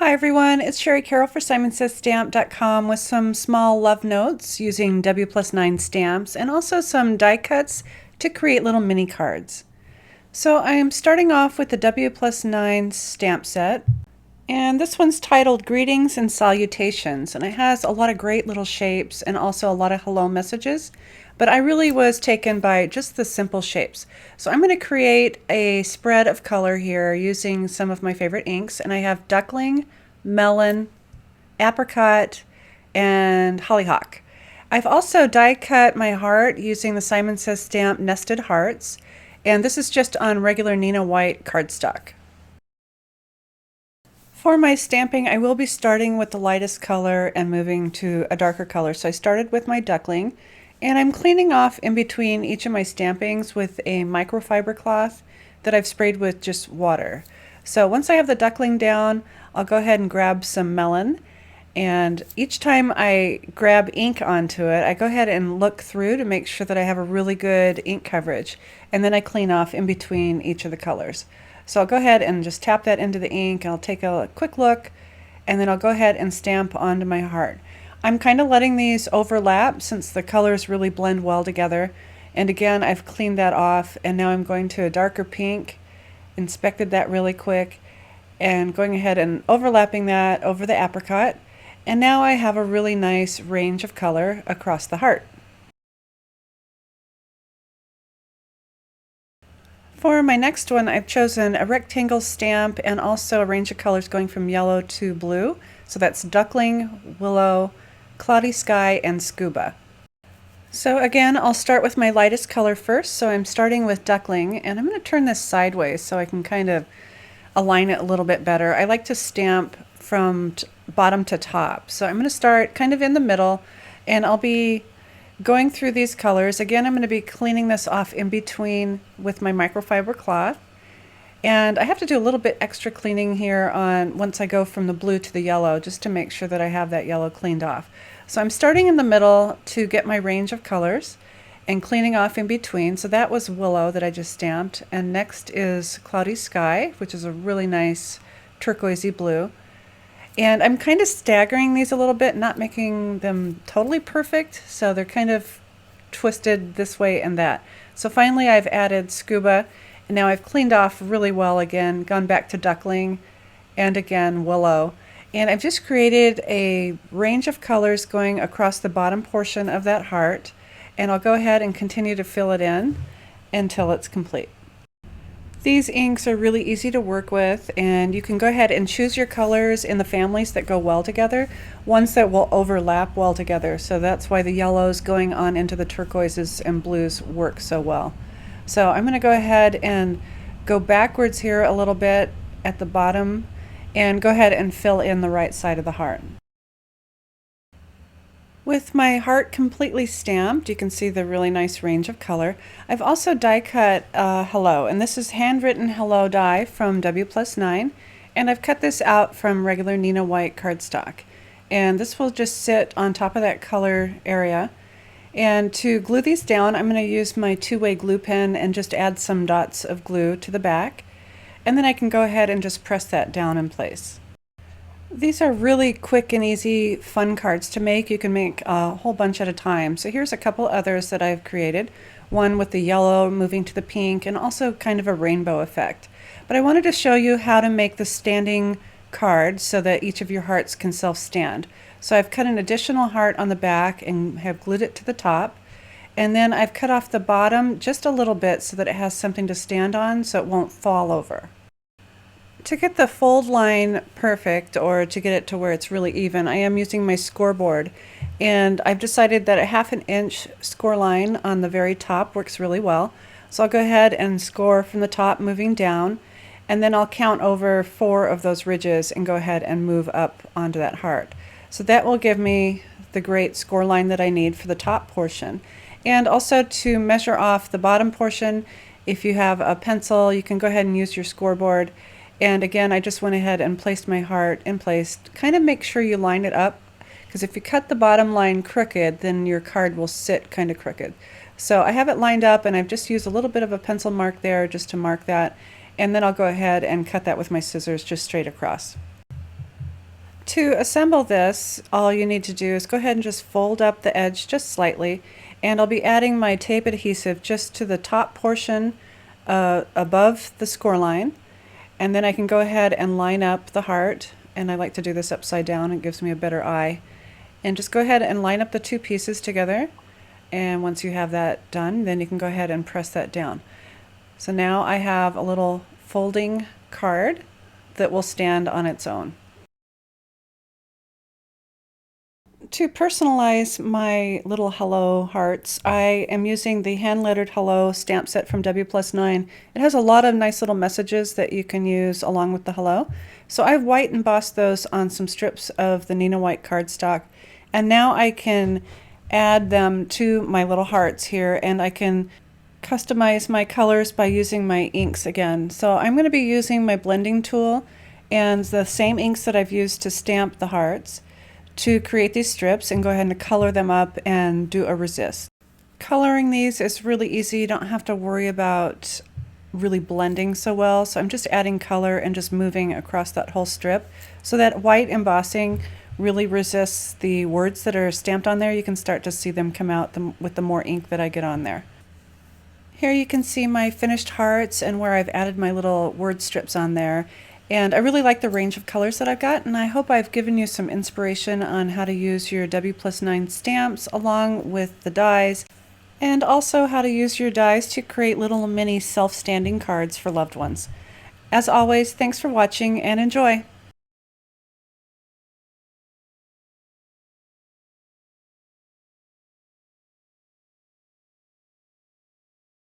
Hi everyone, it's Shari Carroll for SimonsSaysStamp.com with some small love notes using W+9 stamps and also some die cuts to create little mini cards. So I am starting off with the W+9 stamp set, and this one's titled Greetings and Salutations, and it has a lot of great little shapes and also a lot of hello messages, but I really was taken by just the simple shapes. So I'm going to create a spread of color here using some of my favorite inks, and I have duckling, melon, apricot, and hollyhock. I've also die cut my heart using the Simon Says Stamp nested hearts, and this is just on regular Nina White cardstock. For my stamping, I will be starting with the lightest color and moving to a darker color. So I started with my duckling, and I'm cleaning off in between each of my stampings with a microfiber cloth that I've sprayed with just water. So once I have the duckling down, I'll go ahead and grab some melon, and each time I grab ink onto it, I go ahead and look through to make sure that I have a really good ink coverage, and then I clean off in between each of the colors. So I'll go ahead and just tap that into the ink, and I'll take a quick look, and then I'll go ahead and stamp onto my heart. I'm kind of letting these overlap since the colors really blend well together. And again, I've cleaned that off, and now I'm going to a darker pink, inspected that really quick, and going ahead and overlapping that over the apricot. And now I have a really nice range of color across the heart. For my next one, I've chosen a rectangle stamp and also a range of colors going from yellow to blue. So that's duckling, willow, cloudy sky, and scuba. So again, I'll start with my lightest color first. So I'm starting with duckling, and I'm going to turn this sideways so I can kind of align it a little bit better. I like to stamp from bottom to top. So I'm going to start kind of in the middle, and I'll be going through these colors. Again, I'm going to be cleaning this off in between with my microfiber cloth. And I have to do a little bit extra cleaning here on once I go from the blue to the yellow, just to make sure that I have that yellow cleaned off. So I'm starting in the middle to get my range of colors and cleaning off in between. So that was willow that I just stamped. And next is cloudy sky, which is a really nice turquoisey blue. And I'm kind of staggering these a little bit, not making them totally perfect, so they're kind of twisted this way and that. So finally I've added scuba, and now I've cleaned off really well again, gone back to duckling, and again willow. And I've just created a range of colors going across the bottom portion of that heart, and I'll go ahead and continue to fill it in until it's complete. These inks are really easy to work with, and you can go ahead and choose your colors in the families that go well together, ones that will overlap well together. So that's why the yellows going on into the turquoises and blues work so well. So I'm going to go ahead and go backwards here a little bit at the bottom and go ahead and fill in the right side of the heart. With my heart completely stamped, you can see the really nice range of color. I've also die cut hello, and this is handwritten hello die from WPlus9, and I've cut this out from regular Nina White cardstock. And this will just sit on top of that color area. And to glue these down, I'm going to use my two-way glue pen and just add some dots of glue to the back. And then I can go ahead and just press that down in place. These are really quick and easy fun cards to make. You can make a whole bunch at a time. So here's a couple others that I've created. One with the yellow moving to the pink and also kind of a rainbow effect. But I wanted to show you how to make the standing card so that each of your hearts can self-stand. So I've cut an additional heart on the back and have glued it to the top. And then I've cut off the bottom just a little bit so that it has something to stand on so it won't fall over. To get the fold line perfect, or to get it to where it's really even, I am using my scoreboard, and I've decided that a 1/2 inch score line on the very top works really well. So I'll go ahead and score from the top moving down, and then I'll count over 4 of those ridges and go ahead and move up onto that heart. So that will give me the great score line that I need for the top portion. And also to measure off the bottom portion, if you have a pencil, you can go ahead and use your scoreboard. And again, I just went ahead and placed my heart in place. Kind of make sure you line it up, because if you cut the bottom line crooked, then your card will sit kind of crooked. So I have it lined up, and I've just used a little bit of a pencil mark there just to mark that. And then I'll go ahead and cut that with my scissors just straight across. To assemble this, all you need to do is go ahead and just fold up the edge just slightly, and I'll be adding my tape adhesive just to the top portion above the score line, and then I can go ahead and line up the heart, and I like to do this upside down, it gives me a better eye. And just go ahead and line up the two pieces together, and once you have that done, then you can go ahead and press that down. So now I have a little folding card that will stand on its own. To personalize my little hello hearts, I am using the hand-lettered hello stamp set from WPlus9. It has a lot of nice little messages that you can use along with the hello. So I've white embossed those on some strips of the Nina White cardstock, and now I can add them to my little hearts here, and I can customize my colors by using my inks again. So I'm going to be using my blending tool and the same inks that I've used to stamp the hearts to create these strips, and go ahead and color them up and do a resist. Coloring these is really easy. You don't have to worry about really blending so well. So I'm just adding color and just moving across that whole strip. So that white embossing really resists the words that are stamped on there. You can start to see them come out with the more ink that I get on there. Here you can see my finished hearts and where I've added my little word strips on there. And I really like the range of colors that I've got, and I hope I've given you some inspiration on how to use your WPlus9 stamps along with the dies, and also how to use your dies to create little mini self-standing cards for loved ones. As always, thanks for watching and enjoy!